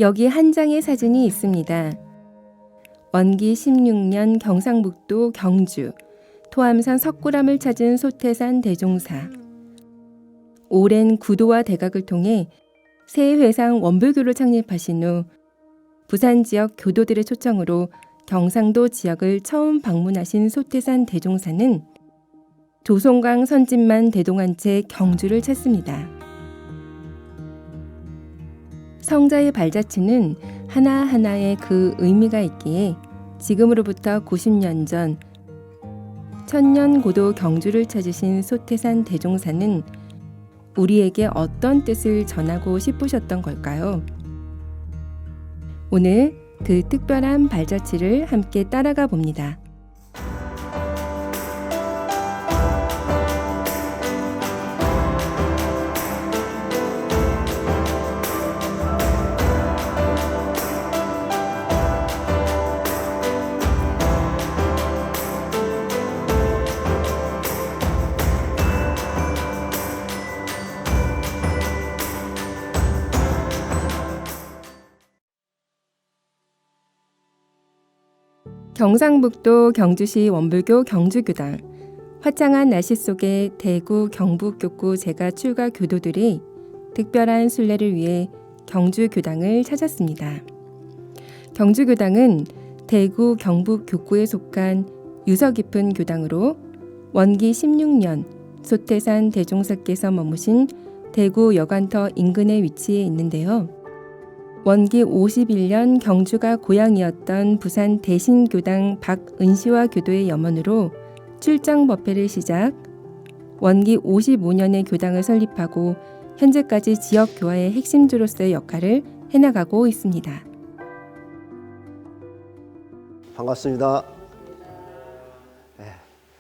여기 한 장의 사진이 있습니다. 원기 16년 경상북도 경주 토암산 석굴암을 찾은 소태산 대종사. 오랜 구도와 대각을 통해 새 회상 원불교를 창립하신 후 부산 지역 교도들의 초청으로 경상도 지역을 처음 방문하신 소태산 대종사는 조송강 선진만 대동한 채 경주를 찾습니다. 성자의 발자취는 하나하나에 그 의미가 있기에 지금으로부터 90년 전 천년고도 경주를 찾으신 소태산 대종사는 우리에게 어떤 뜻을 전하고 싶으셨던 걸까요? 오늘 그 특별한 발자취를 함께 따라가 봅니다. 경상북도 경주시 원불교 경주교당. 화창한 날씨 속에 대구, 경북 교구 제가 출가 교도들이 특별한 순례를 위해 경주교당을 찾았습니다. 경주교당은 대구, 경북 교구에 속한 유서 깊은 교당으로 원기 16년 소태산 대종사께서 머무신 대구 여관터 인근에 위치해 있는데요. 원기 51년 경주가 고향이었던 부산 대신교당 박은시화 교도의 염원으로 출장 법회를 시작, 원기 55년에 교당을 설립하고 현재까지 지역 교화의 핵심주로서의 역할을 해나가고 있습니다. 반갑습니다.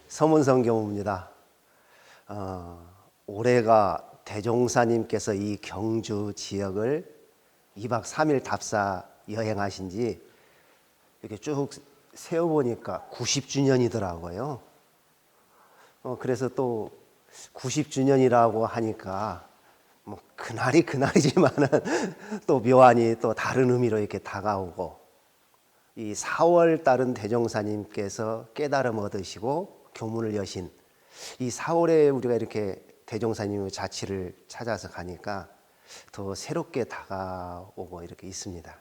서문성교무입니다. 올해가 대종사님께서 이 경주 지역을 2박 3일 답사 여행하신 지 이렇게 쭉 세어보니까 90주년이더라고요. 그래서 또 90주년이라고 하니까 뭐 그날이 그날이지만은 또 묘하니 또 다른 의미로 이렇게 다가오고, 이 4월 달은 대종사님께서 깨달음 얻으시고 교문을 여신 이 4월에 우리가 이렇게 대종사님의 자취를 찾아서 가니까 더 새롭게 다가오고 이렇게 있습니다.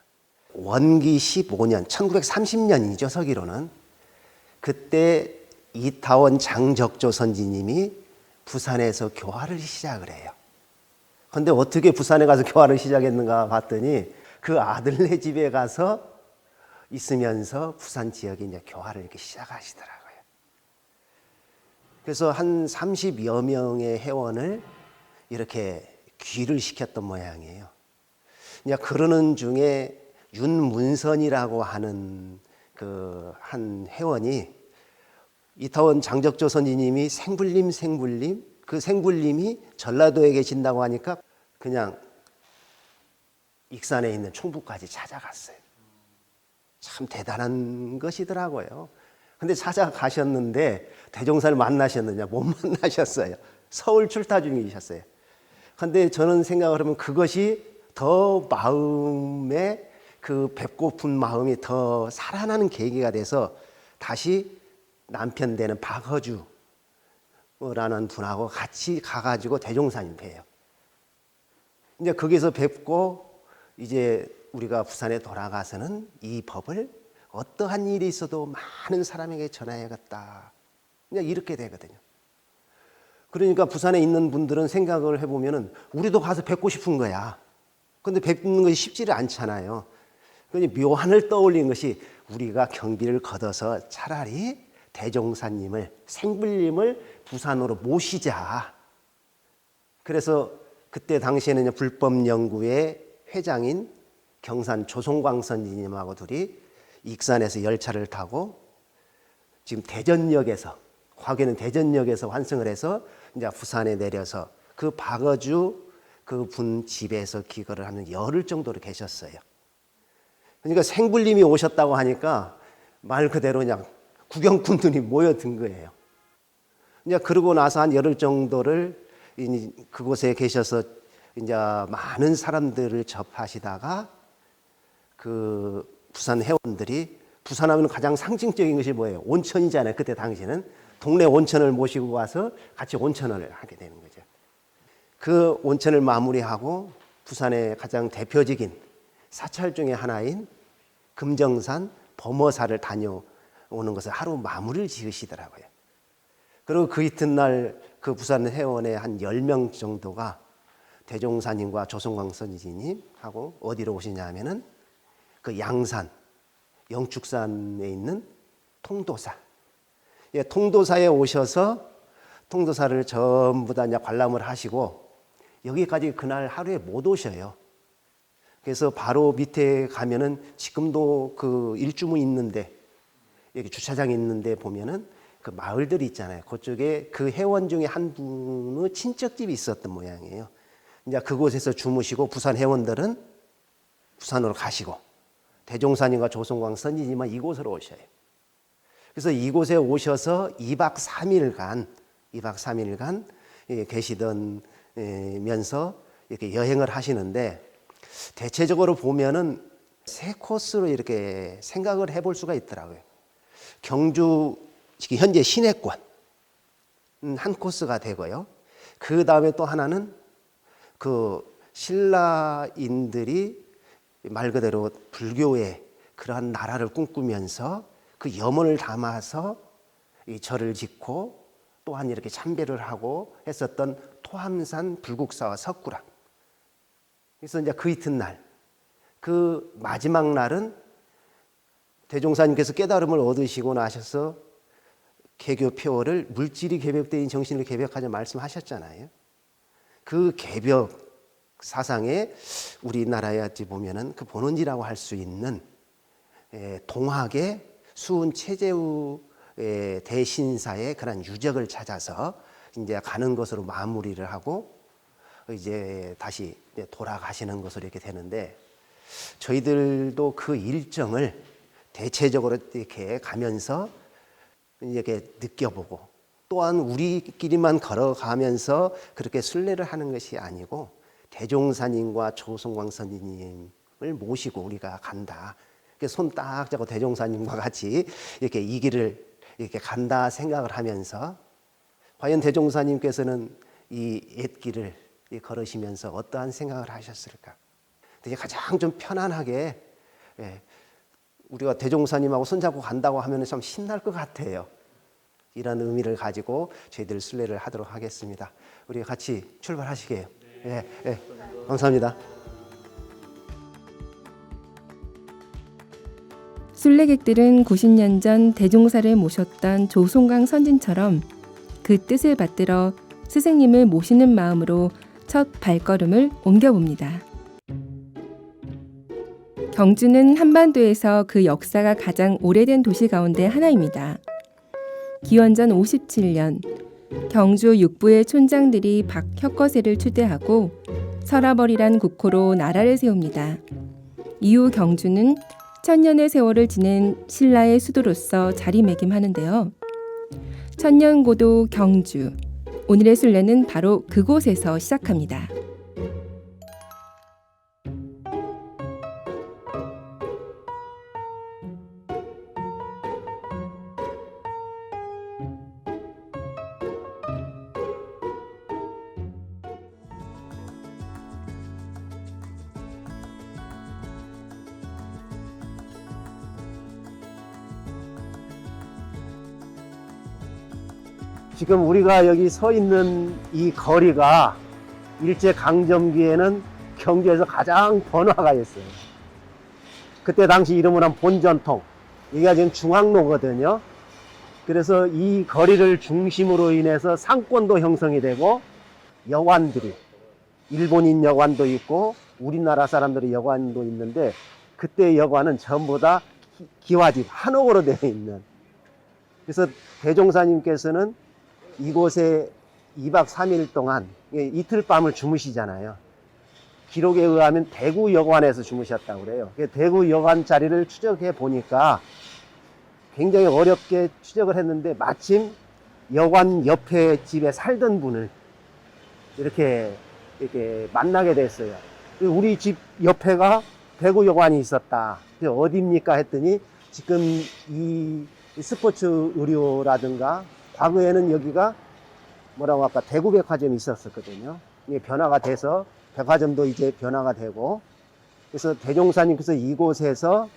원기 15년 1930년이죠, 서기로는. 그때 이타원 장적조 선지님이 부산에서 교화를 시작을 해요. 그런데 어떻게 부산에 가서 교화를 시작했는가 봤더니 그 아들네 집에 가서 있으면서 부산 지역에 이제 교화를 이렇게 시작하시더라고요. 그래서 한 30여 명의 회원을 이렇게 귀를 시켰던 모양이에요. 이제 그러는 중에 윤문선이라고 하는 그 한 회원이 이타원 장적조 선지님이 생불림 그 생불림이 전라도에 계신다고 하니까 그냥 익산에 있는 총부까지 찾아갔어요. 참 대단한 것이더라고요. 근데 찾아가셨는데 대종사를 만나셨느냐? 못 만나셨어요. 서울 출타 중이셨어요. 근데 저는 생각을 하면 그것이 더 마음에 그 뵙고픈 마음이 더 살아나는 계기가 돼서 다시 남편 되는 박허주라는 분하고 같이 가가지고 대종사님 뵈요. 이제 거기서 뵙고 이제 우리가 부산에 돌아가서는 이 법을 어떠한 일이 있어도 많은 사람에게 전해야겠다. 그냥 이렇게 되거든요. 그러니까 부산에 있는 분들은 생각을 해보면은 우리도 가서 뵙고 싶은 거야. 근데 뵙는 것이 쉽지를 않잖아요. 그러니 묘한을 떠올린 것이 우리가 경비를 걷어서 차라리 대종사님을, 생불님을 부산으로 모시자. 그래서 그때 당시에는 불법연구회 회장인 경산 조송광 선지님하고 둘이 익산에서 열차를 타고 지금 대전역에서, 과거에는 대전역에서 환승을 해서 이제 부산에 내려서 그 박어주 그 분 집에서 기거를 하는 열흘 정도로 계셨어요. 그러니까 생불님이 오셨다고 하니까 말 그대로 그냥 구경꾼들이 모여든 거예요. 이제 그러고 나서 한 열흘 정도를 그곳에 계셔서 이제 많은 사람들을 접하시다가 그 부산 회원들이 부산하면 가장 상징적인 것이 뭐예요? 온천이잖아요. 그때 당시는 동네 온천을 모시고 와서 같이 온천을 하게 되는 거죠. 그 온천을 마무리하고 부산의 가장 대표적인 사찰 중에 하나인 금정산 범어사를 다녀오는 것을 하루 마무리를 지으시더라고요. 그리고 그 이튿날 그 부산 회원의 한 10명 정도가 대종사님과 조성광 선지님하고 어디로 오시냐 하면은 그 양산, 영축산에 있는 통도사. 예, 통도사에 오셔서 통도사를 전부 다 이제 관람을 하시고 여기까지 그날 하루에 못 오셔요. 그래서 바로 밑에 가면은 지금도 그 일주무 있는데 여기 주차장이 있는데 보면은 그 마을들이 있잖아요. 그쪽에 그 회원 중에 한 분의 친척집이 있었던 모양이에요. 이제 그곳에서 주무시고 부산 회원들은 부산으로 가시고 대종사님과 조성광 선지님은 이곳으로 오셔요. 그래서 이곳에 오셔서 2박 3일간 계시던 면서 이렇게 여행을 하시는데 대체적으로 보면은 세 코스로 이렇게 생각을 해볼 수가 있더라고요. 경주 현재 시내권 한 코스가 되고요. 그 다음에 또 하나는 그 신라인들이 말 그대로 불교의 그러한 나라를 꿈꾸면서 그 염원을 담아서 이 절을 짓고 또한 이렇게 참배를 하고 했었던 토함산 불국사와 석굴암. 그래서 이제 그 이튿날, 그 마지막 날은 대종사님께서 깨달음을 얻으시고 나셔서 개교 표어를 물질이 개벽되인 정신을 개벽하자 말씀하셨잖아요. 그 개벽 사상에 우리나라에 어찌 보면은 그 본원지라고 할 수 있는 동학의 수은 최재우 대신사의 그런 유적을 찾아서 이제 가는 것으로 마무리를 하고 이제 다시 돌아가시는 것으로 이렇게 되는데 저희들도 그 일정을 대체적으로 이렇게 가면서 이렇게 느껴보고 또한 우리끼리만 걸어가면서 그렇게 순례를 하는 것이 아니고 대종사님과 조성광 선지님을 모시고 우리가 간다. 손 딱 잡고 대종사님과 같이 이렇게 이 길을 이렇게 간다 생각을 하면서 과연 대종사님께서는 이 옛길을 걸으시면서 어떠한 생각을 하셨을까? 되게 가장 좀 편안하게 우리가 대종사님하고 손잡고 간다고 하면 참 신날 것 같아요. 이런 의미를 가지고 저희들 순례를 하도록 하겠습니다. 우리 같이 출발하시게요. 감사합니다. 순례객들은 90년 전 대종사를 모셨던 조송강 선진처럼 그 뜻을 받들어 스승님을 모시는 마음으로 첫 발걸음을 옮겨봅니다. 경주는 한반도에서 그 역사가 가장 오래된 도시 가운데 하나입니다. 기원전 57년 경주 육부의 촌장들이 박혁거세를 추대하고 서라벌이란 국호로 나라를 세웁니다. 이후 경주는 천년의 세월을 지낸 신라의 수도로서 자리매김하는데요. 천년고도 경주, 오늘의 순례는 바로 그곳에서 시작합니다. 지금 우리가 여기 서 있는 이 거리가 일제강점기에는 경주에서 가장 번화가 였어요. 그때 당시 이름으로 한 본전통, 여기가 지금 중앙로거든요. 그래서 이 거리를 중심으로 인해서 상권도 형성이 되고 여관들이, 일본인 여관도 있고 우리나라 사람들의 여관도 있는데 그때 여관은 전부 다 기와집, 한옥으로 되어 있는. 그래서 대종사님께서는 이곳에 2박 3일 동안 이틀 밤을 주무시잖아요. 기록에 의하면 대구 여관에서 주무셨다고 그래요. 대구 여관 자리를 추적해 보니까 굉장히 어렵게 추적을 했는데 마침 여관 옆에 집에 살던 분을 이렇게 만나게 됐어요. 우리 집 옆에가 대구 여관이 있었다. 어디입니까 했더니 지금 이 스포츠 의료라든가 과거에는 여기가 뭐라고 할까 대구 백화점이 있었거든요. 이게 변화가 돼서 백화점도 이제 변화가 되고 그래서 대종사님께서 이곳에서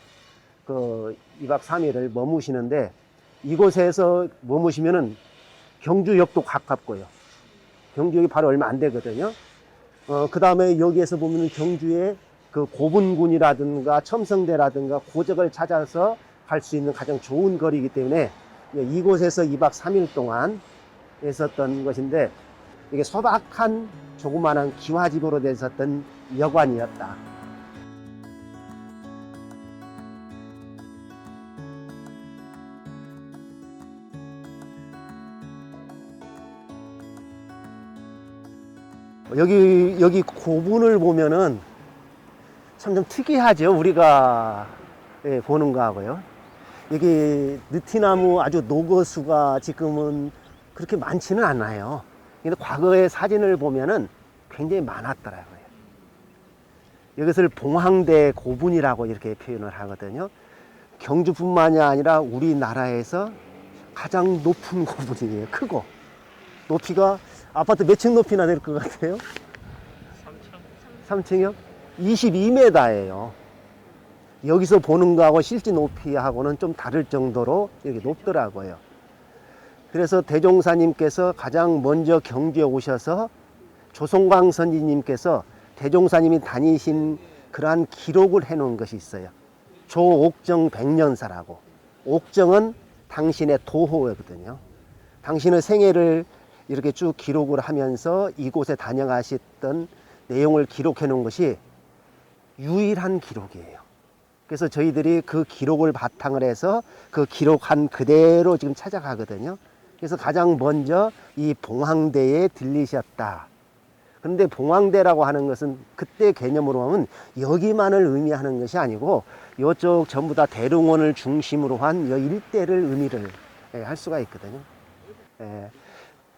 그 2박 3일을 머무시는데 이곳에서 머무시면은 경주역도 가깝고요. 경주역이 바로 얼마 안 되거든요. 그 다음에 여기에서 보면은 경주에 그 고분군이라든가 첨성대라든가 고적을 찾아서 갈 수 있는 가장 좋은 거리이기 때문에 이곳에서 2박 3일 동안 있었던 것인데 이게 소박한 조그마한 기와집으로 되어 있었던 여관이었다. 여기 고분을 보면은 참 좀 특이하죠. 우리가 보는 거하고요. 여기 느티나무 아주 노거수가 지금은 그렇게 많지는 않아요. 근데 과거의 사진을 보면은 굉장히 많았더라고요. 이것을 봉황대 고분이라고 이렇게 표현을 하거든요. 경주뿐만이 아니라 우리나라에서 가장 높은 고분이에요. 크고 높이가 아파트 몇 층 높이나 될 것 같아요? 3층이요? 22m예요. 여기서 보는 거하고 실제 높이하고는 좀 다를 정도로 이렇게 높더라고요. 그래서 대종사님께서 가장 먼저 경주에 오셔서 조성광 선지님께서 대종사님이 다니신 그러한 기록을 해놓은 것이 있어요. 조옥정 백년사라고. 옥정은 당신의 도호거든요. 당신의 생애를 이렇게 쭉 기록을 하면서 이곳에 다녀가셨던 내용을 기록해 놓은 것이 유일한 기록이에요. 그래서 저희들이 그 기록을 바탕을 해서 그 기록한 그대로 지금 찾아가거든요. 그래서 가장 먼저 이 봉황대에 들리셨다. 그런데 봉황대라고 하는 것은 그때 개념으로 하면 여기만을 의미하는 것이 아니고 이쪽 전부 다 대릉원을 중심으로 한 이 일대를 의미를 할 수가 있거든요.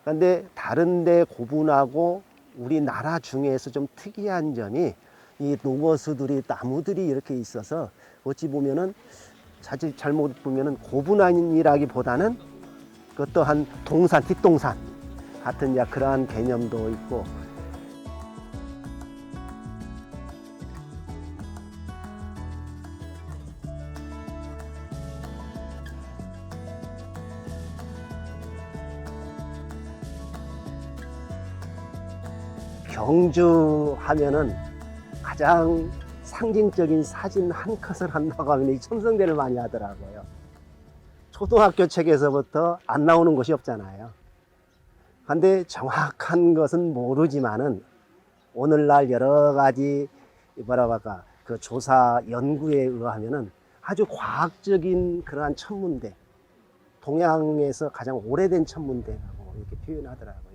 그런데 다른 데 고분하고 우리나라 중에서 좀 특이한 점이 이 농어수들이 나무들이 이렇게 있어서 어찌 보면은 자칫 잘못 보면은 고분이라기보다는 그 또한 동산, 뒷동산 같은 그러한 개념도 있고. 경주 하면은 가장 상징적인 사진 한 컷을 한다고 하면 이 첨성대를 많이 하더라고요. 초등학교 책에서부터 안 나오는 곳이 없잖아요. 근데 정확한 것은 모르지만은 오늘날 여러 가지 뭐라고 할까 그 조사 연구에 의하면은 아주 과학적인 그러한 천문대, 동양에서 가장 오래된 천문대라고 이렇게 표현하더라고요.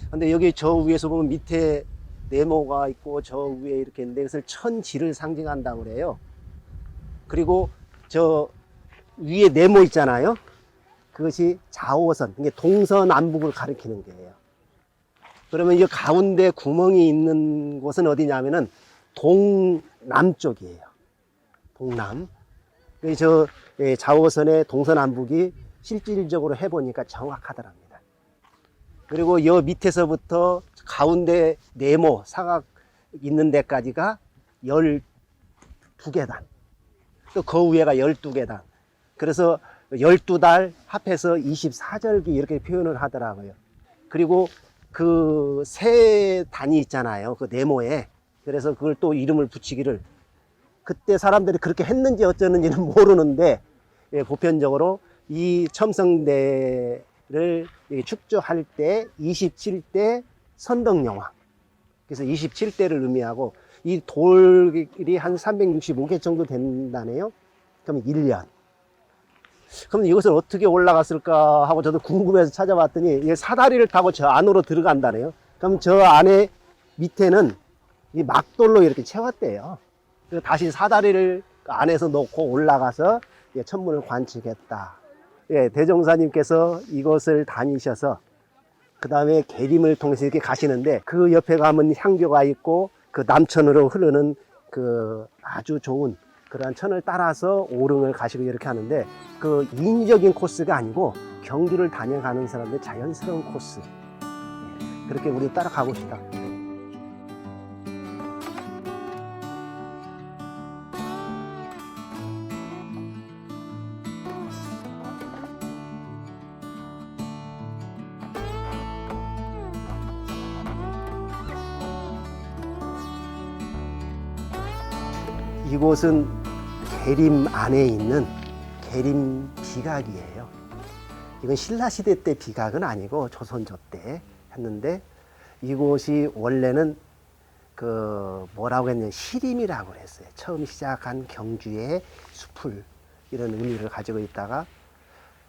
근데 여기 저 위에서 보면 밑에 네모가 있고 저 위에 이렇게 있는데 이것을 천지를 상징한다고 그래요. 그리고 저 위에 네모 있잖아요. 그것이 좌우선, 이게 동서남북을 가리키는 거예요. 그러면 이 가운데 구멍이 있는 곳은 어디냐면은 동남쪽이에요. 동남. 저 좌우선의 동서남북이 실질적으로 해보니까 정확하더랍니다. 그리고 이 밑에서부터 가운데 네모 사각 있는 데까지가 12계단. 또 그 위에가 12계단. 그래서 12달 합해서 24절기 이렇게 표현을 하더라고요. 그리고 그 세 단이 있잖아요. 그 네모에. 그래서 그걸 또 이름을 붙이기를 그때 사람들이 그렇게 했는지 어쩌는지는 모르는데 보편적으로 이 첨성대를 축조할 때 27대 선덕여왕. 그래서 27대를 의미하고 이 돌이 한 365개 정도 된다네요. 그럼 1년. 그럼 이것을 어떻게 올라갔을까 하고 저도 궁금해서 찾아봤더니 사다리를 타고 저 안으로 들어간다네요. 그럼 저 안에 밑에는 이 막돌로 이렇게 채웠대요. 그래서 다시 사다리를 안에서 놓고 올라가서 천문을 관측했다. 대종사님께서 이곳을 다니셔서 그 다음에 계림을 통해서 이렇게 가시는데 그 옆에 가면 향교가 있고 그 남천으로 흐르는 그 아주 좋은 그러한 천을 따라서 오릉을 가시고 이렇게 하는데 그 인위적인 코스가 아니고 경주를 다녀가는 사람들 자연스러운 코스. 그렇게 우리 따라가 봅시다. 이곳은 계림 안에 있는 계림 비각이에요. 이건 신라시대 때 비각은 아니고 조선조 때 했는데 이곳이 원래는 그 뭐라고 했냐면 시림이라고 했어요. 처음 시작한 경주의 숲을 이런 의미를 가지고 있다가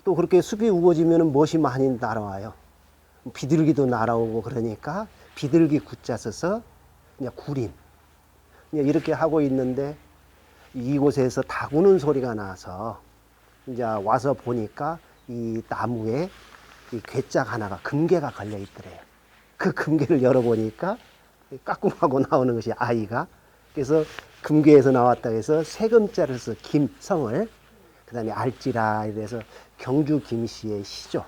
또 그렇게 숲이 우거지면 멋이 많이 날아와요. 비둘기도 날아오고 그러니까 비둘기 굿자 써서 그냥 구림 이렇게 하고 있는데 이곳에서 다구는 소리가 나서 이제 와서 보니까 이 나무에 이 괴짝 하나가 금괴가 걸려 있더래요. 그 금괴를 열어보니까 까꿍하고 나오는 것이 아이가. 그래서 금괴에서 나왔다 해서 세금자를 써 김성을 그다음에 알지라 이래서 경주 김씨의 시죠.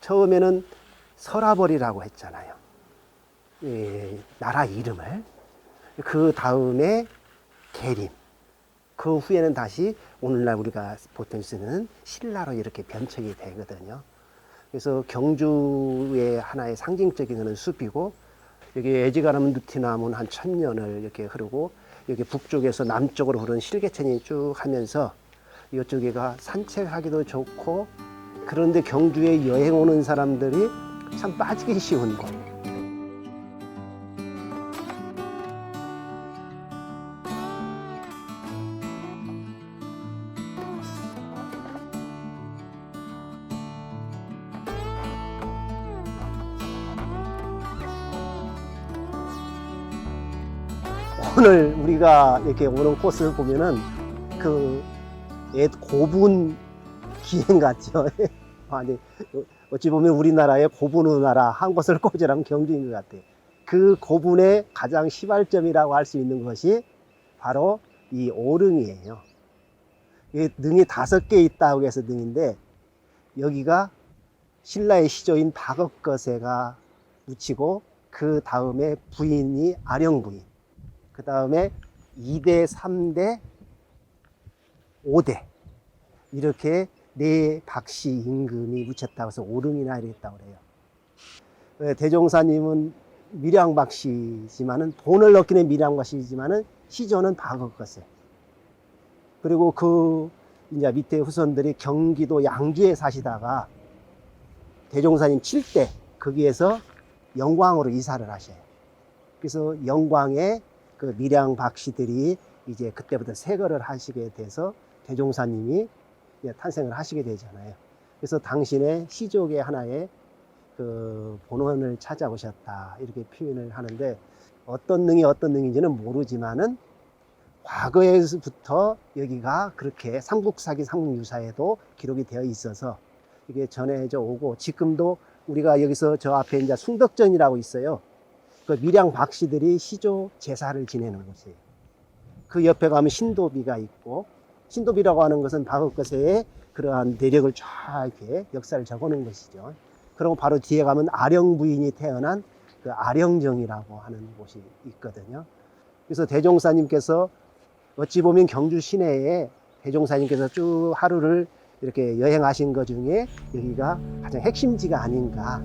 처음에는 서라벌이라고 했잖아요. 예, 나라 이름을. 그 다음에 계림. 그 후에는 다시 오늘날 우리가 보통 쓰는 신라로 이렇게 변척이 되거든요. 그래서 경주의 하나의 상징적인 그런 숲이고 여기 애지가람 누티나무는 한 1000년을 이렇게 흐르고 여기 북쪽에서 남쪽으로 흐르는 실개천이 쭉 하면서 이쪽에가 산책하기도 좋고 그런데 경주에 여행 오는 사람들이 참 빠지기 쉬운 곳. 오늘 우리가 이렇게 오는 코스를 보면은 그 옛 고분 기행 같죠. 아니 어찌 보면 우리나라의 고분의 나라 한 곳을 꼽으라면 경주인 것 같아요. 그 고분의 가장 시발점이라고 할 수 있는 것이 바로 이 오릉이에요. 이 능이 5개 있다고 해서 능인데 여기가 신라의 시조인 박업거세가 묻히고 그 다음에 부인이 아령부인. 그 다음에 2대, 3대, 5대 이렇게 4박씨 임금이 묻혔다고 해서 오릉이나 이랬다고 그래요. 대종사님은 밀양박씨지만은 돈을 넣기는 밀양박씨지만은 시조는 박업거세. 그리고 그 이제 밑에 후손들이 경기도 양주에 사시다가 대종사님 7대 거기에서 영광으로 이사를 하셔요. 그래서 영광에 그 밀양 박씨들이 이제 그때부터 세거를 하시게 돼서 대종사님이 탄생을 하시게 되잖아요. 그래서 당신의 시족의 하나의 그 본원을 찾아오셨다 이렇게 표현을 하는데 어떤 능인지는 모르지만은 과거에부터 여기가 그렇게 삼국사기 삼국유사에도 기록이 되어 있어서 이게 전해져 오고 지금도 우리가 여기서 저 앞에 이제 숭덕전이라고 있어요. 그 밀양 박씨들이 시조 제사를 지내는 곳이에요. 그 옆에 가면 신도비가 있고 신도비라고 하는 것은 박업거세의 그러한 내력을 쫙 이렇게 역사를 적어놓은 것이죠. 그리고 바로 뒤에 가면 아령 부인이 태어난 그 아령정이라고 하는 곳이 있거든요. 그래서 대종사님께서 어찌 보면 경주 시내에 대종사님께서 쭉 하루를 이렇게 여행하신 것 중에 여기가 가장 핵심지가 아닌가.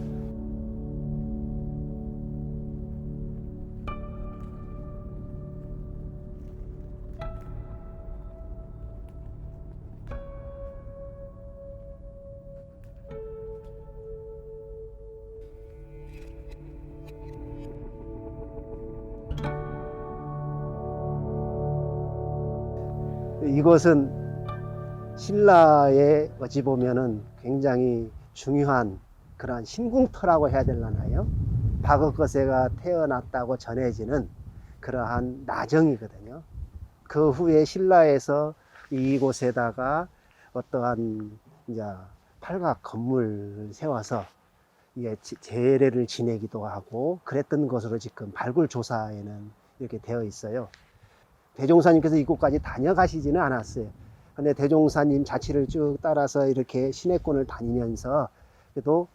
이것은 신라의 어찌 보면은 굉장히 중요한 그러한 신궁터라고 해야 되려나요? 박업거세가 태어났다고 전해지는 그러한 나정이거든요. 그 후에 신라에서 이곳에다가 어떠한 이제 팔각 건물을 세워서 이게 제례를 지내기도 하고 그랬던 것으로 지금 발굴 조사에는 이렇게 되어 있어요. 대종사님께서 이곳까지 다녀가시지는 않았어요. 근데 대종사님 자취를 쭉 따라서 이렇게 시내권을 다니면서 그래도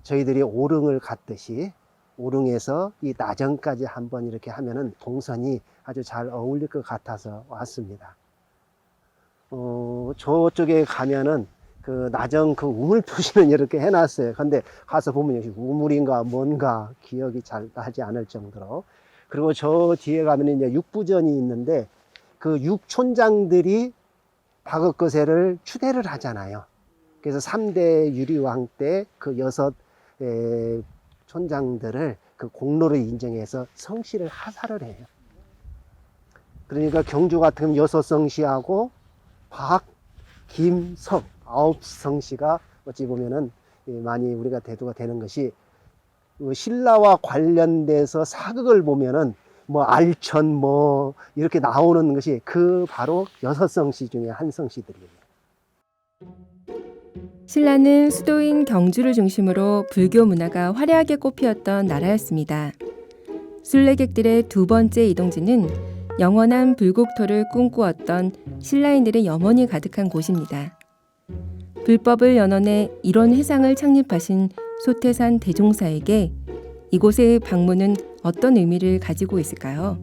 저희들이 오릉을 갔듯이 오릉에서 이 나정까지 한번 이렇게 하면은 동선이 아주 잘 어울릴 것 같아서 왔습니다. 저쪽에 가면은 그 나정 그 우물 표시는 이렇게 해놨어요. 근데 가서 보면 역시 우물인가 뭔가 기억이 잘 나지 않을 정도로. 그리고 저 뒤에 가면 이제 육부전이 있는데 그 육촌장들이 박업거세를 추대를 하잖아요. 그래서 3대 유리왕 때 그 6 촌장들을 그 공로를 인정해서 성씨를 하사를 해요. 그러니까 경주 같은 6성씨하고 박, 김, 석 9성씨가 어찌 보면은 많이 우리가 대두가 되는 것이 신라와 관련돼서 사극을 보면은 뭐 알천 뭐 이렇게 나오는 것이 그 바로 6성씨 중에 한 성씨들이에요. 신라는 수도인 경주를 중심으로 불교 문화가 화려하게 꽃피었던 나라였습니다. 순례객들의 두 번째 이동지는 영원한 불국토를 꿈꾸었던 신라인들의 염원이 가득한 곳입니다. 불법을 연원해 이런 회상을 창립하신 소태산 대종사에게 이곳의 방문은 어떤 의미를 가지고 있을까요?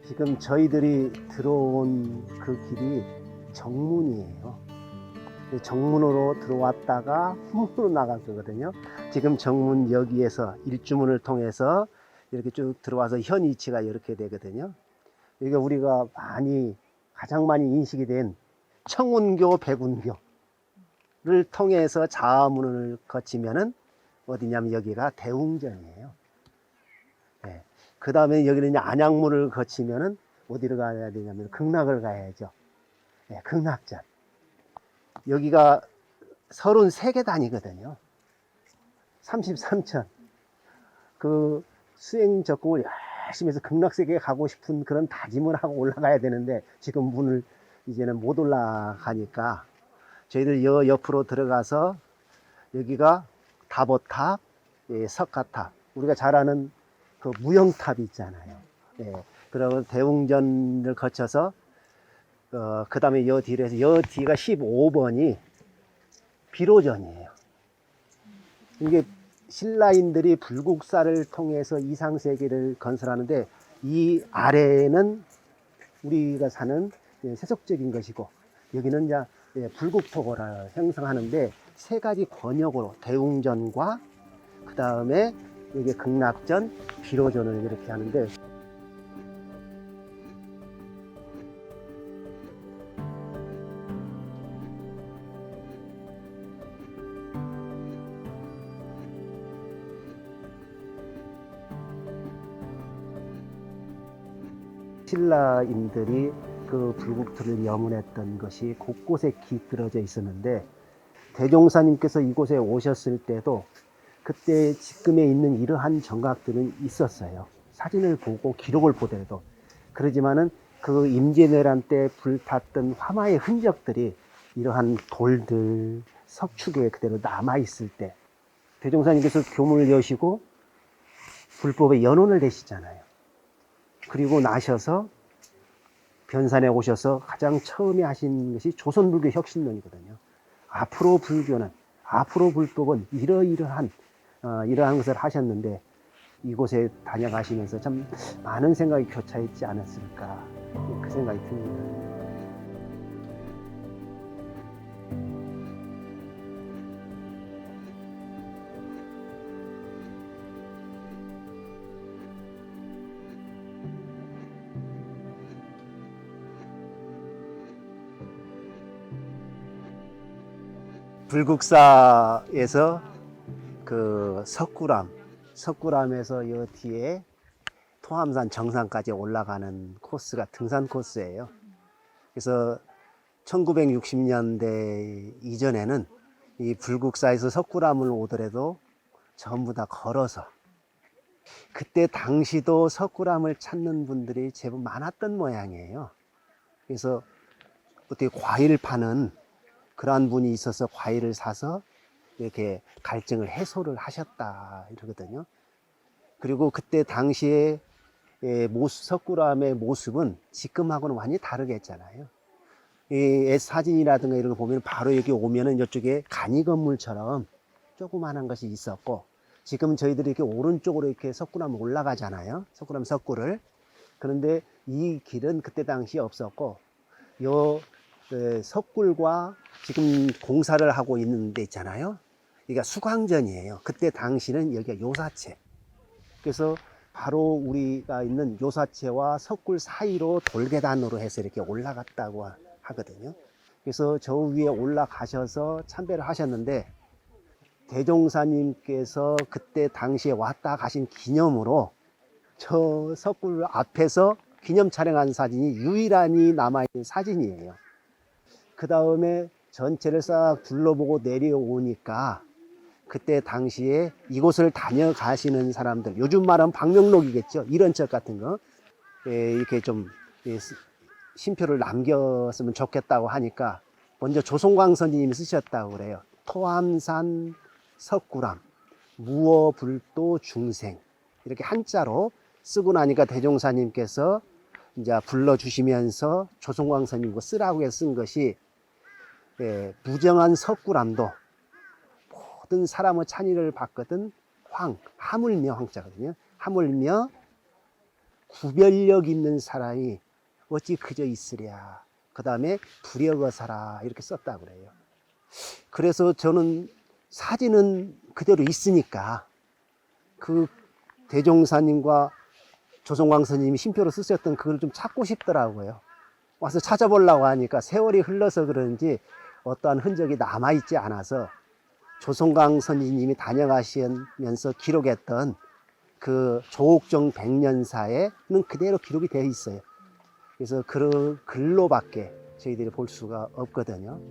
지금 저희들이 들어온 그 길이 정문이에요. 정문으로 들어왔다가 후문으로 나갈 거거든요. 지금 정문 여기에서 일주문을 통해서 이렇게 쭉 들어와서 현 위치가 이렇게 되거든요. 여기가 우리가 가장 많이 인식이 된 청운교, 백운교를 통해서 자문을 거치면은 어디냐면 여기가 대웅전이에요. 네. 그 다음에 여기는 이제 안양문을 거치면은 어디로 가야 되냐면 극락을 가야죠. 네, 극락전. 여기가 33계단이거든요. 33천. 그 수행 적공을 열심히 해서 극락세계에 가고 싶은 그런 다짐을 하고 올라가야 되는데 지금 문을 이제는 못 올라가니까 저희들 옆으로 들어가서 여기가 다보탑, 석가탑. 우리가 잘 아는 그 무영탑이 있잖아요. 예, 그러면 대웅전을 거쳐서 그 다음에 여 뒤로 해서 여 뒤가 15번이 비로전이에요. 이게 신라인들이 불국사를 통해서 이상세계를 건설하는데 이 아래는 우리가 사는 세속적인 것이고 여기는 이제 불국토를 형성하는데 세 가지 권역으로 대웅전과 그 다음에 여기 극락전, 비로전을 이렇게 하는데 신라인들이 그 불국토를 염원했던 것이 곳곳에 깃들어져 있었는데 대종사님께서 이곳에 오셨을 때도 그때 지금에 있는 이러한 정각들은 있었어요. 사진을 보고 기록을 보더라도. 그러지만은 그 임진왜란 때 불탔던 화마의 흔적들이 이러한 돌들, 석축에 그대로 남아있을 때 대종사님께서 교문을 여시고 불법에 연원을 내시잖아요. 그리고 나셔서 변산에 오셔서 가장 처음에 하신 것이 조선불교 혁신론이거든요. 앞으로 불법은 이러이러한 것을 하셨는데 이곳에 다녀가시면서 참 많은 생각이 교차했지 않았을까 그 생각이 듭니다. 불국사에서 그 석굴암에서 이 뒤에 토암산 정상까지 올라가는 코스가 등산 코스예요. 그래서 1960년대 이전에는 이 불국사에서 석굴암을 오더라도 전부 다 걸어서, 그때 당시도 석굴암을 찾는 분들이 제법 많았던 모양이에요. 그래서 어떻게 과일 파는 그러한 분이 있어서 과일을 사서 이렇게 갈증을 해소를 하셨다 이러거든요. 그리고 그때 당시에 석굴암의 모습은 지금하고는 완전히 다르겠잖아요. 이 사진이라든가 이런 거 보면 바로 여기 오면은 이쪽에 간이 건물처럼 조그만한 것이 있었고, 지금 저희들이 이렇게 오른쪽으로 이렇게 석굴암을 올라가잖아요. 석굴암 석굴을. 그런데 이 길은 그때 당시에 없었고, 요 석굴과 지금 공사를 하고 있는 데 있잖아요. 여기가 수광전이에요. 그때 당시는 여기가 요사체. 그래서 바로 우리가 있는 요사체와 석굴 사이로 돌계단으로 해서 이렇게 올라갔다고 하거든요. 그래서 저 위에 올라가셔서 참배를 하셨는데, 대종사님께서 그때 당시에 왔다 가신 기념으로 저 석굴 앞에서 기념 촬영한 사진이 유일한이 남아있는 사진이에요. 그 다음에 전체를 싹 둘러보고 내려오니까 그때 당시에 이곳을 다녀가시는 사람들, 요즘 말하면 방명록이겠죠. 이런 책 같은 거 이렇게 좀 심표를 남겼으면 좋겠다고 하니까 먼저 조송광 선생님이 쓰셨다고 그래요. 토암산 석굴암 무어불도 중생, 이렇게 한자로 쓰고 나니까 대종사님께서 이제 불러주시면서 조송광 선생님과 쓰라고 해서 쓴 것이, 무정한 석굴암도 모든 사람의 찬의를 받거든 하물며 황자거든요. 하물며 구별력 있는 사람이 어찌 그저 있으랴. 그 다음에 불여거사라 이렇게 썼다고 그래요. 그래서 저는 사진은 그대로 있으니까 그 대종사님과 조성광 스님이 심표로 쓰셨던 그걸 좀 찾고 싶더라고요. 와서 찾아보려고 하니까 세월이 흘러서 그런지 어떠한 흔적이 남아있지 않아서 조성광 스님이 다녀가시면서 기록했던 그 조옥정 백년사에는 그대로 기록이 되어 있어요. 그래서 그 글로밖에 저희들이 볼 수가 없거든요.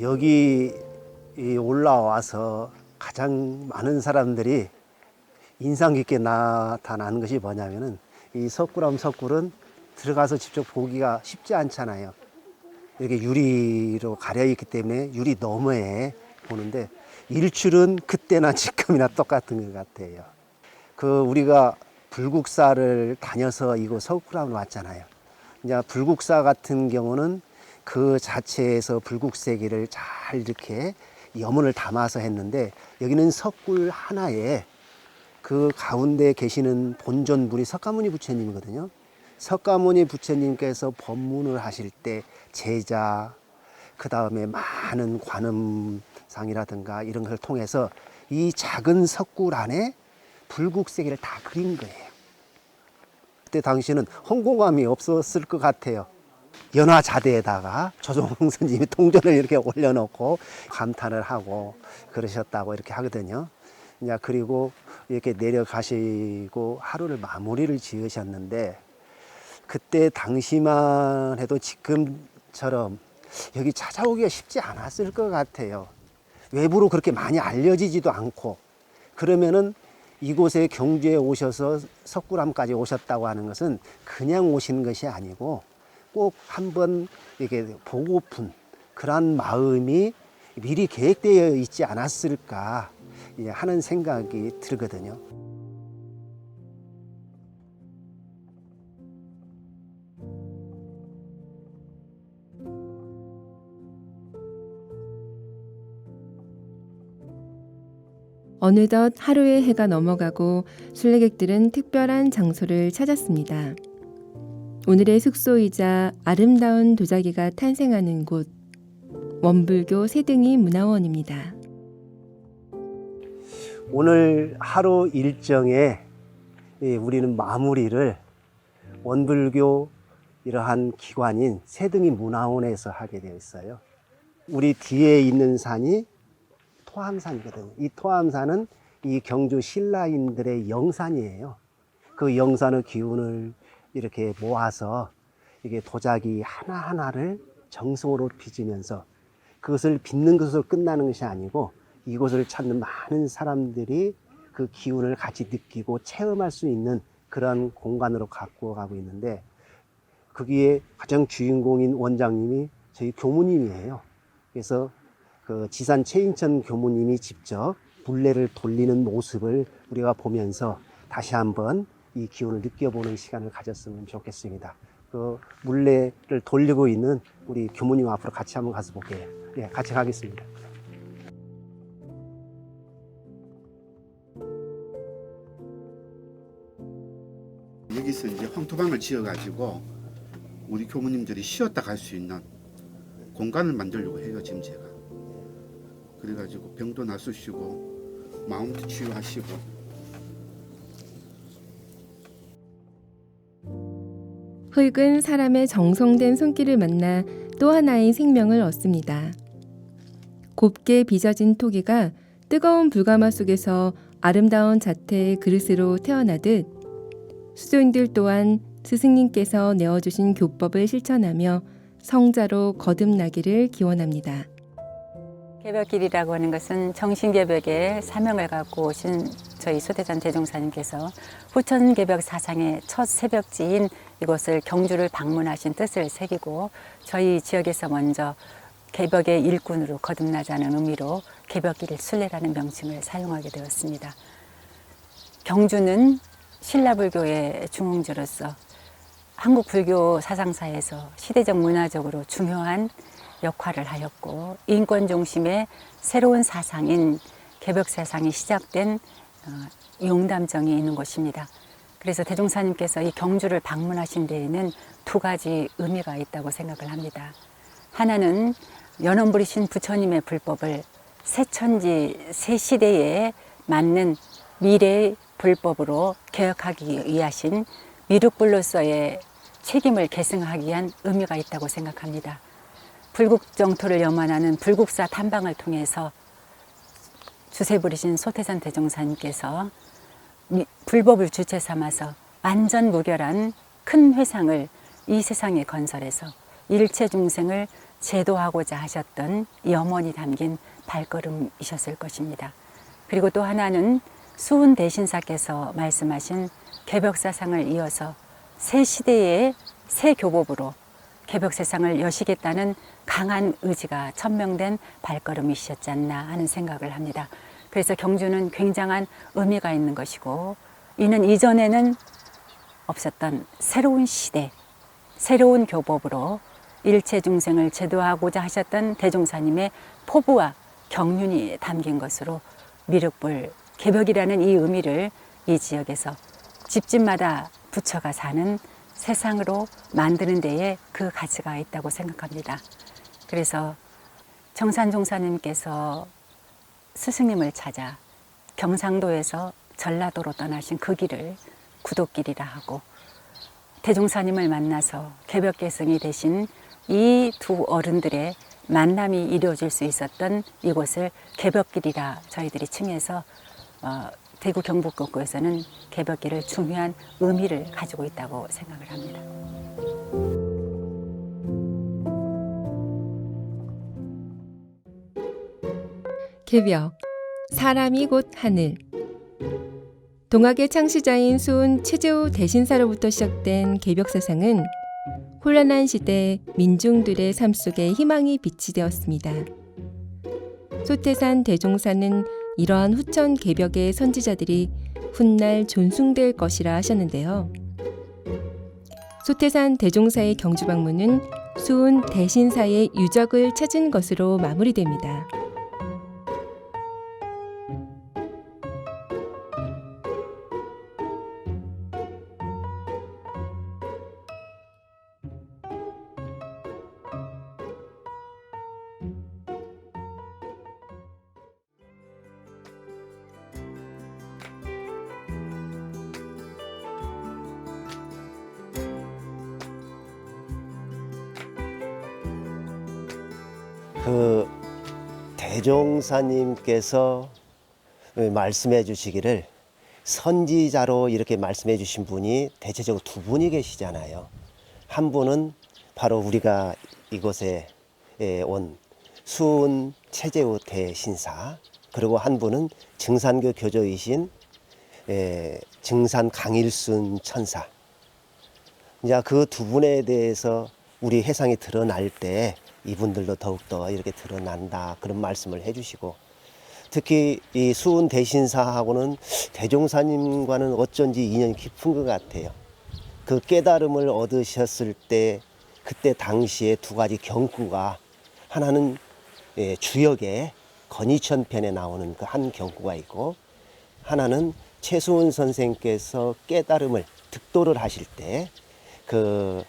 여기 올라와서 가장 많은 사람들이 인상 깊게 나타나는 것이 뭐냐면은, 이 석굴암 석굴은 들어가서 직접 보기가 쉽지 않잖아요. 이렇게 유리로 가려 있기 때문에 유리 너머에 보는데, 일출은 그때나 지금이나 똑같은 것 같아요. 우리가 불국사를 다녀서 이곳 석굴암을 왔잖아요. 이제 불국사 같은 경우는 그 자체에서 불국세기를 잘 이렇게 염원을 담아서 했는데, 여기는 석굴 하나에 그 가운데 계시는 본존분이 석가모니 부처님이거든요. 석가모니 부처님께서 법문을 하실 때 제자, 그 다음에 많은 관음상이라든가 이런 걸 통해서 이 작은 석굴 안에 불국세기를 다 그린 거예요. 그때 당시에는 홍공함이 없었을 것 같아요. 연화자대에다가 조종홍 선생님이 통전을 이렇게 올려놓고 감탄을 하고 그러셨다고 이렇게 하거든요. 이제 그리고 이렇게 내려가시고 하루를 마무리를 지으셨는데, 그때 당시만 해도 지금처럼 여기 찾아오기가 쉽지 않았을 것 같아요. 외부로 그렇게 많이 알려지지도 않고, 그러면은 이곳에 경주에 오셔서 석굴암까지 오셨다고 하는 것은 그냥 오시는 것이 아니고 꼭 한번 이렇게 보고픈 그런 마음이 미리 계획되어 있지 않았을까 하는 생각이 들거든요. 어느덧 하루의 해가 넘어가고 순례객들은 특별한 장소를 찾았습니다. 오늘의 숙소이자 아름다운 도자기가 탄생하는 곳, 원불교 새등이 문화원입니다. 오늘 하루 일정에 우리는 마무리를 원불교 이러한 기관인 새등이 문화원에서 하게 되어 있어요. 우리 뒤에 있는 산이 토암산이거든요. 이 토암산은 이 경주 신라인들의 영산이에요. 그 영산의 기운을 이렇게 모아서 이게 도자기 하나하나를 정성으로 빚으면서 그것을 빚는 것으로 끝나는 것이 아니고 이곳을 찾는 많은 사람들이 그 기운을 같이 느끼고 체험할 수 있는 그런 공간으로 갖고 가고 있는데 거기에 가장 주인공인 원장님이 저희 교무님이에요. 그래서 그 지산 최인천 교무님이 직접 물레를 돌리는 모습을 우리가 보면서 다시 한번 이 기운을 느껴보는 시간을 가졌으면 좋겠습니다. 그 물레를 돌리고 있는 우리 교무님 앞으로 같이 한번 가서 볼게요. 예, 같이 가겠습니다. 여기서 이제 황토방을 지어가지고 우리 교무님들이 쉬었다 갈 수 있는 공간을 만들려고 해요, 지금 제가. 그래가지고 병도 낫으시고 마음도 치유하시고. 흙은 사람의 정성된 손길을 만나 또 하나의 생명을 얻습니다. 곱게 빚어진 토기가 뜨거운 불가마 속에서 아름다운 자태의 그릇으로 태어나듯 수도인들 또한 스승님께서 내어주신 교법을 실천하며 성자로 거듭나기를 기원합니다. 개벽길이라고 하는 것은 정신개벽의 사명을 갖고 오신 저희 소대산 대종사님께서 후천개벽 사상의 첫 새벽지인 이곳을 경주를 방문하신 뜻을 새기고 저희 지역에서 먼저 개벽의 일꾼으로 거듭나자는 의미로 개벽길 순례라는 명칭을 사용하게 되었습니다. 경주는 신라불교의 중흥지로서 한국 불교 사상사에서 시대적 문화적으로 중요한 역할을 하였고 인권 중심의 새로운 사상인 개벽 사상이 시작된 용담정이 있는 곳입니다. 그래서 대종사님께서 이 경주를 방문하신 데에는 두 가지 의미가 있다고 생각을 합니다. 하나는 연원부리신 부처님의 불법을 새천지 새시대에 맞는 미래의 불법으로 개혁하기 위하신 미륵불로서의 책임을 계승하기 위한 의미가 있다고 생각합니다. 불국정토를 염원하는 불국사 탐방을 통해서 주세부리신 소태산 대종사님께서 불법을 주체 삼아서 완전 무결한 큰 회상을 이 세상에 건설해서 일체 중생을 제도하고자 하셨던 염원이 담긴 발걸음이셨을 것입니다. 그리고 또 하나는 수훈 대신사께서 말씀하신 개벽사상을 이어서 새 시대의 새 교법으로 개벽 세상을 여시겠다는 강한 의지가 천명된 발걸음이셨지 않나 하는 생각을 합니다. 그래서 경주는 굉장한 의미가 있는 것이고 이는 이전에는 없었던 새로운 시대, 새로운 교법으로 일체 중생을 제도하고자 하셨던 대종사님의 포부와 경륜이 담긴 것으로 미륵불 개벽이라는 이 의미를 이 지역에서 집집마다 부처가 사는 세상으로 만드는 데에 그 가치가 있다고 생각합니다. 그래서 정산종사님께서 스승님을 찾아 경상도에서 전라도로 떠나신 그 길을 구독길이라 하고 대종사님을 만나서 개벽계승이 되신 이 두 어른들의 만남이 이루어질 수 있었던 이곳을 개벽길이라 저희들이 칭해서 대구 경북 곳곳에서는 개벽길을 중요한 의미를 가지고 있다고 생각을 합니다. 개벽, 사람이 곧 하늘. 동학의 창시자인 수훈 최재우 대신사로부터 시작된 개벽사상은 혼란한 시대 민중들의 삶 속에 희망이 빛이 되었습니다. 소태산 대종사는 이러한 후천 개벽의 선지자들이 훗날 존숭될 것이라 하셨는데요. 소태산 대종사의 경주 방문은 수훈 대신사의 유적을 찾은 것으로 마무리됩니다. 그 대종사님께서 말씀해 주시기를 선지자로 이렇게 말씀해 주신 분이 대체적으로 두 분이 계시잖아요. 한 분은 바로 우리가 이곳에 온 수은 최재우 대신사, 그리고 한 분은 증산교 교조이신 증산 강일순 천사. 이제 그 두 분에 대해서 우리 해상이 드러날 때 이분들도 더욱더 이렇게 드러난다, 그런 말씀을 해주시고, 특히 이 수은 대신사하고는 대종사님과는 어쩐지 인연이 깊은 것 같아요. 그 깨달음을 얻으셨을 때 그때 당시에 두 가지 경구가, 하나는 주역의 건이천편에 나오는 그 한 경구가 있고, 하나는 최수은 선생께서 깨달음을 득도를 하실 때 그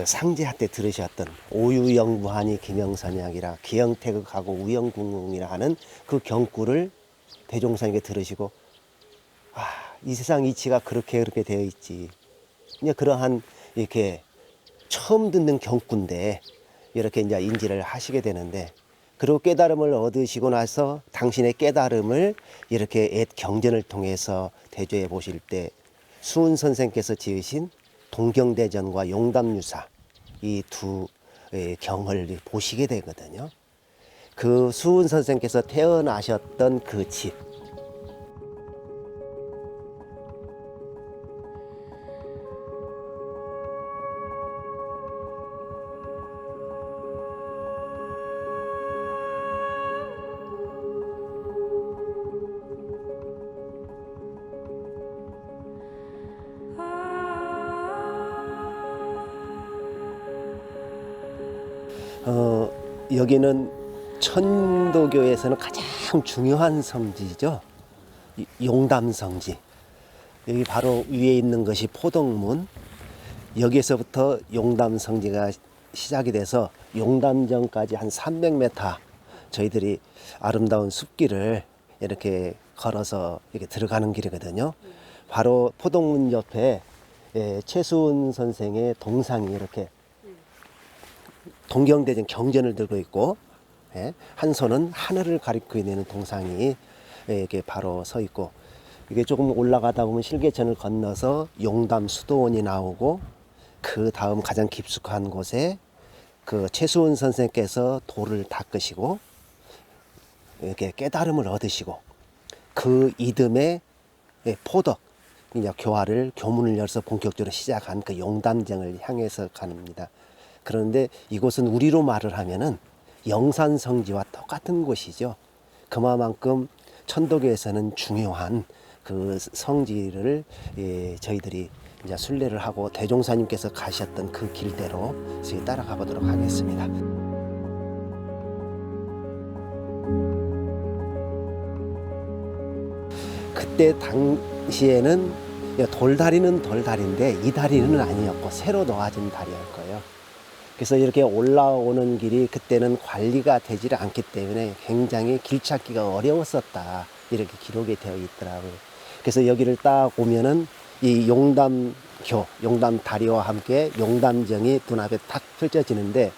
상제한테 들으셨던 오유영무하니 김영선약이라 기영태극하고 우영궁궁이라 하는 그 경구를 대종사님께 들으시고, 이 세상 이치가 그렇게 되어 있지. 그냥 그러한 이렇게 처음 듣는 경구인데 이렇게 이제 인지를 하시게 되는데, 그리고 깨달음을 얻으시고 나서 당신의 깨달음을 이렇게 옛 경전을 통해서 대조해 보실 때 수은 선생께서 지으신 동경대전과 용담유사, 이 두 경을 보시게 되거든요. 그 수은 선생께서 태어나셨던 그 집, 여기는 천도교에서는 가장 중요한 성지죠. 용담성지. 여기 바로 위에 있는 것이 포덕문. 여기에서부터 용담성지가 시작이 돼서 용담정까지 한 300m 저희들이 아름다운 숲길을 이렇게 걸어서 이렇게 들어가는 길이거든요. 바로 포덕문 옆에 최수은 선생의 동상이 이렇게 동경대전 경전을 들고 있고, 한 손은 하늘을 가리키고 있는 동상이 이렇게 바로 서 있고, 이게 조금 올라가다 보면 실개천을 건너서 용담 수도원이 나오고, 그 다음 가장 깊숙한 곳에 그 최수은 선생께서 돌을 닦으시고 이렇게 깨달음을 얻으시고, 그 이듬해 포덕 교문을 열어서 본격적으로 시작한 그 용담정을 향해서 갑니다. 그런데 이곳은 우리로 말을 하면은 영산성지와 똑같은 곳이죠. 그만큼 천도교에서는 중요한 그 성지를 저희들이 이제 순례를 하고 대종사님께서 가셨던 그 길대로 저희 따라가 보도록 하겠습니다. 그때 당시에는 돌다리는 돌다리인데 이 다리는 아니었고 새로 놓아진 다리였을 거예요. 그래서 이렇게 올라오는 길이 그때는 관리가 되지 않기 때문에 굉장히 길 찾기가 어려웠었다, 이렇게 기록이 되어 있더라고요. 그래서 여기를 딱 오면은 이 용담교, 용담 다리와 함께 용담정이 눈앞에 딱 펼쳐지는데,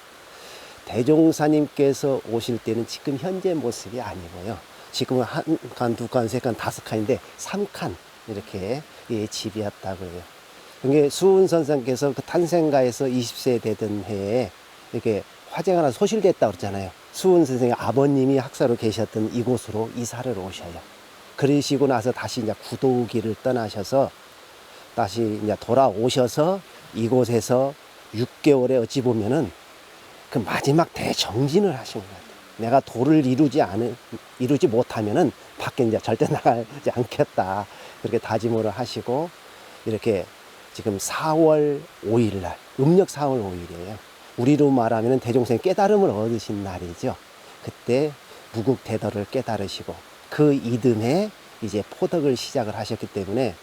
대종사님께서 오실 때는 지금 현재 모습이 아니고요. 지금은 한 칸, 두 칸, 세 칸, 다섯 칸인데 3칸 이렇게 집이었다고 해요. 그게 수은 선생께서 그 탄생가에서 20세 되던 해에 이렇게 화재가 하나 소실됐다고 그랬잖아요. 수은 선생의 아버님이 학사로 계셨던 이곳으로 이사를 오셔요. 그러시고 나서 다시 이제 구도기를 떠나셔서 다시 이제 돌아오셔서 이곳에서 6개월에 어찌 보면은 그 마지막 대정진을 하신 것 같아요. 내가 도를 이루지 못하면은 밖에 이제 절대 나가지 않겠다, 그렇게 다짐을 하시고, 이렇게 지금 4월 5일 날, 음력 4월 5일이에요. 우리로 말하면 대종사님 깨달음을 얻으신 날이죠. 그때 무국대도를 깨달으시고 그 이듬해 이제 포덕을 시작을 하셨기 때문에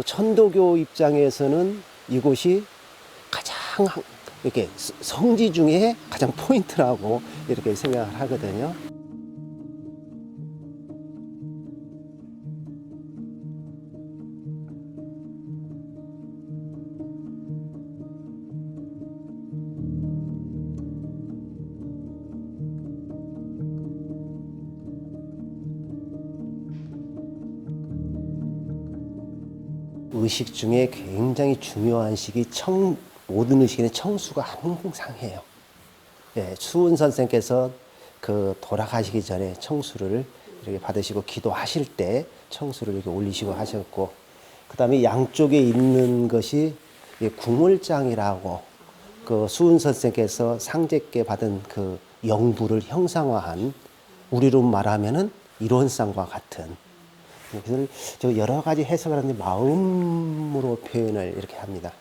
천도교 입장에서는 이곳이 가장 이렇게 성지 중에 가장 포인트라고 이렇게 생각을 하거든요. 의식 중에 굉장히 중요한 식이 모든 의식에는 청수가 항상 해요. 예, 수은 선생께서 그 돌아가시기 전에 청수를 이렇게 받으시고 기도하실 때 청수를 이렇게 올리시고 하셨고, 그 다음에 양쪽에 있는 것이 궁월장이라고 그 수은 선생께서 상제께 받은 그 영부를 형상화한, 우리로 말하면은 이론상과 같은, 그래서 저 여러 가지 해석을 하는데 마음으로 표현을 이렇게 합니다.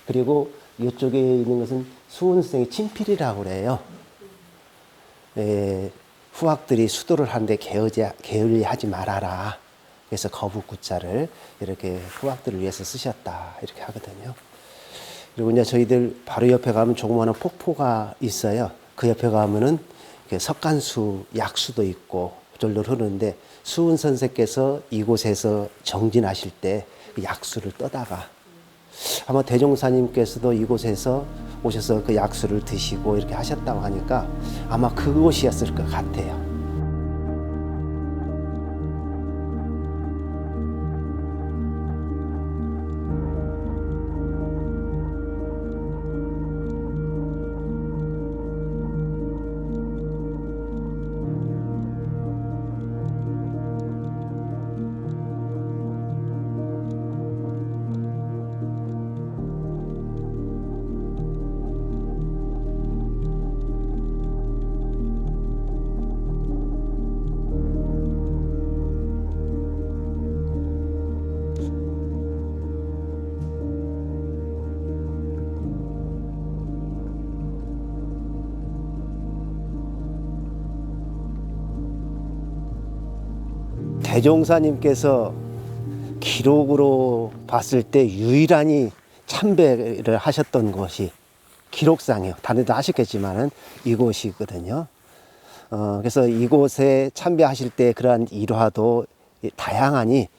그리고 이쪽에 있는 것은 수은 선생의 친필이라고 그래요. 후학들이 수도를 하는데 게을리하지 말아라. 그래서 거북구자를 이렇게 후학들을 위해서 쓰셨다 이렇게 하거든요. 그리고 이제 저희들 바로 옆에 가면 조그마한 폭포가 있어요. 그 옆에 가면은 석간수, 약수도 있고 절로 흐르는데, 수은 선생께서 이곳에서 정진하실 때 약수를 떠다가 아마 대종사님께서도 이곳에서 오셔서 그 약수를 드시고 이렇게 하셨다고 하니까 아마 그곳이었을 것 같아요. 대종사님께서 기록으로 봤을 때 유일하니 참배를 하셨던 곳이 기록상이요. 다른 데도 하셨겠지만은 이곳이거든요. 그래서 이곳에 참배하실 때 그러한 일화도 다양하니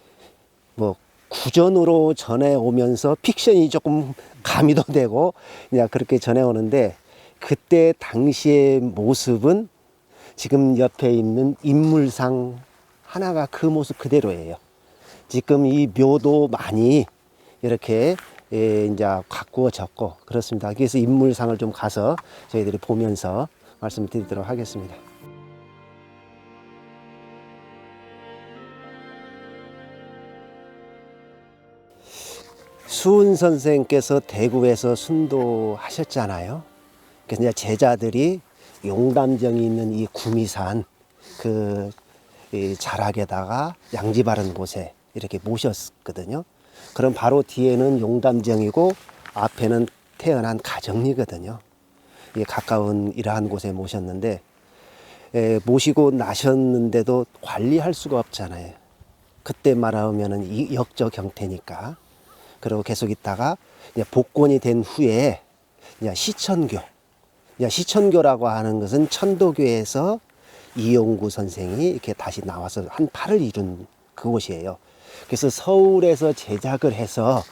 뭐 구전으로 전해오면서 픽션이 조금 가미도 되고 그냥 그렇게 전해오는데, 그때 당시의 모습은 지금 옆에 있는 인물상 하나가 그 모습 그대로예요. 지금 이 묘도 많이 이렇게 이제 가꾸어졌고 그렇습니다. 그래서 인물상을 좀 가서 저희들이 보면서 말씀을 드리도록 하겠습니다. 수은 선생께서 대구에서 순도하셨잖아요. 그래서 이제 제자들이 용담정이 있는 이 구미산 이 자락에다가 양지 바른 곳에 이렇게 모셨거든요. 그럼 바로 뒤에는 용담정이고 앞에는 태어난 가정리거든요. 가까운 이러한 곳에 모셨는데, 모시고 나셨는데도 관리할 수가 없잖아요. 그때 말하면은 이 역적 형태니까. 그리고 계속 있다가 이제 복권이 된 후에 이제 시천교라고 하는 것은 천도교에서 이용구 선생이 이렇게 다시 나와서 한 팔을 이룬 그곳이에요. 그래서 서울에서 제작을 해서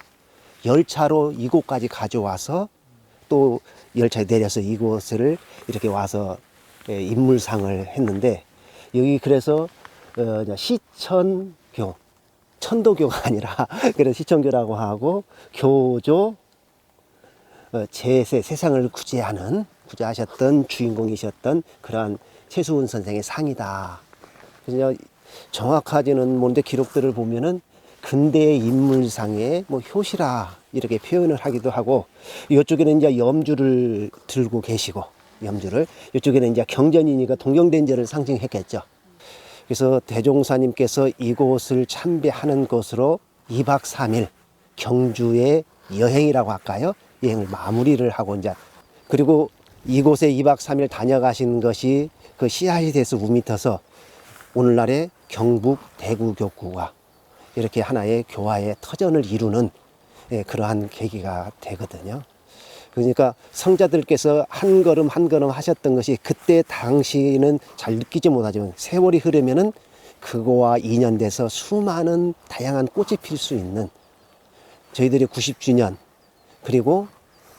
열차로 이곳까지 가져와서 또 열차에 내려서 이곳을 이렇게 와서 인물상을 했는데, 여기 그래서 시천교, 천도교가 아니라 그래서 시천교라고 하고, 교조 제세, 세상을 구제하셨던 주인공이셨던 그러한 최수은 선생의 상이다. 그래서 정확하지는 뭔데 기록들을 보면은 근대의 인물상의 뭐 효시라 이렇게 표현을 하기도 하고, 이쪽에는 이제 염주를 들고 계시고, 이쪽에는 이제 경전이니까 동경대전을 상징했겠죠. 그래서 대종사님께서 이곳을 참배하는 것으로 2박 3일 경주의 여행이라고 할까요? 여행을 마무리를 하고 이제, 그리고 이곳에 2박 3일 다녀가신 것이 그 씨앗이 돼서 우밑어서 오늘날의 경북 대구교구가 이렇게 하나의 교화의 터전을 이루는 그러한 계기가 되거든요. 그러니까 성자들께서 한 걸음 한 걸음 하셨던 것이 그때 당시는 잘 느끼지 못하지만 세월이 흐르면은 그거와 인연돼서 수많은 다양한 꽃이 필 수 있는, 저희들이 90주년 그리고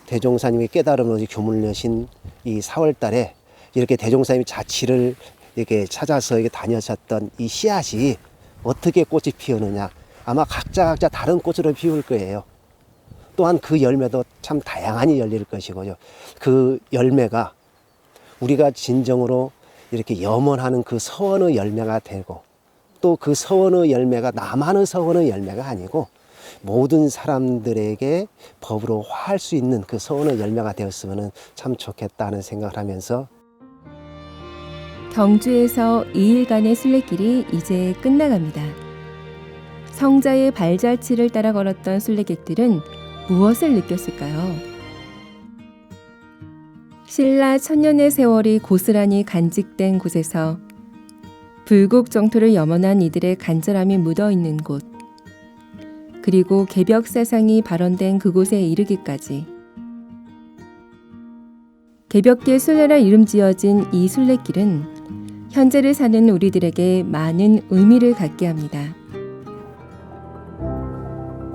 대종사님이 깨달음으로 교문을 여신 이 4월 달에 이렇게 대종사님이 자취를 이렇게 찾아서 이렇게 다녀셨던 이 씨앗이 어떻게 꽃이 피우느냐, 아마 각자 다른 꽃으로 피울 거예요. 또한 그 열매도 참 다양하니 열릴 것이고요. 그 열매가 우리가 진정으로 이렇게 염원하는 그 서원의 열매가 되고, 또 그 서원의 열매가 나만의 서원의 열매가 아니고 모든 사람들에게 법으로 화할 수 있는 그 서원의 열매가 되었으면 참 좋겠다는 생각을 하면서, 경주에서 2일간의 순례길이 이제 끝나갑니다. 성자의 발자취를 따라 걸었던 순례객들은 무엇을 느꼈을까요? 신라 천년의 세월이 고스란히 간직된 곳에서 불국 정토를 염원한 이들의 간절함이 묻어있는 곳, 그리고 개벽 사상이 발언된 그곳에 이르기까지 개벽계 순례라 이름 지어진 이 순례길은 현재를 사는 우리들에게 많은 의미를 갖게 합니다.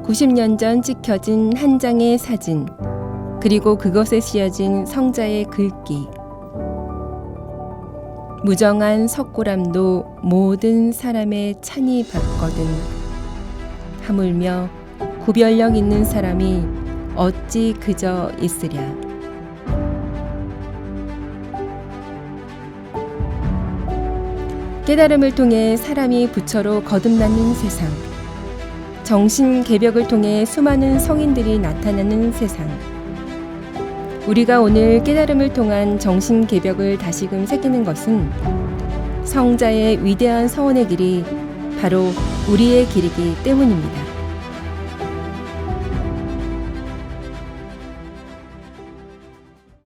90년 전 찍혀진 한 장의 사진, 그리고 그것에 씌어진 성자의 글귀. 무정한 석고람도 모든 사람의 찬이 받거든. 하물며 구별력 있는 사람이 어찌 그저 있으랴. 깨달음을 통해 사람이 부처로 거듭나는 세상, 정신 개벽을 통해 수많은 성인들이 나타나는 세상, 우리가 오늘 깨달음을 통한 정신 개벽을 다시금 새기는 것은 성자의 위대한 서원의 길이 바로 우리의 길이기 때문입니다.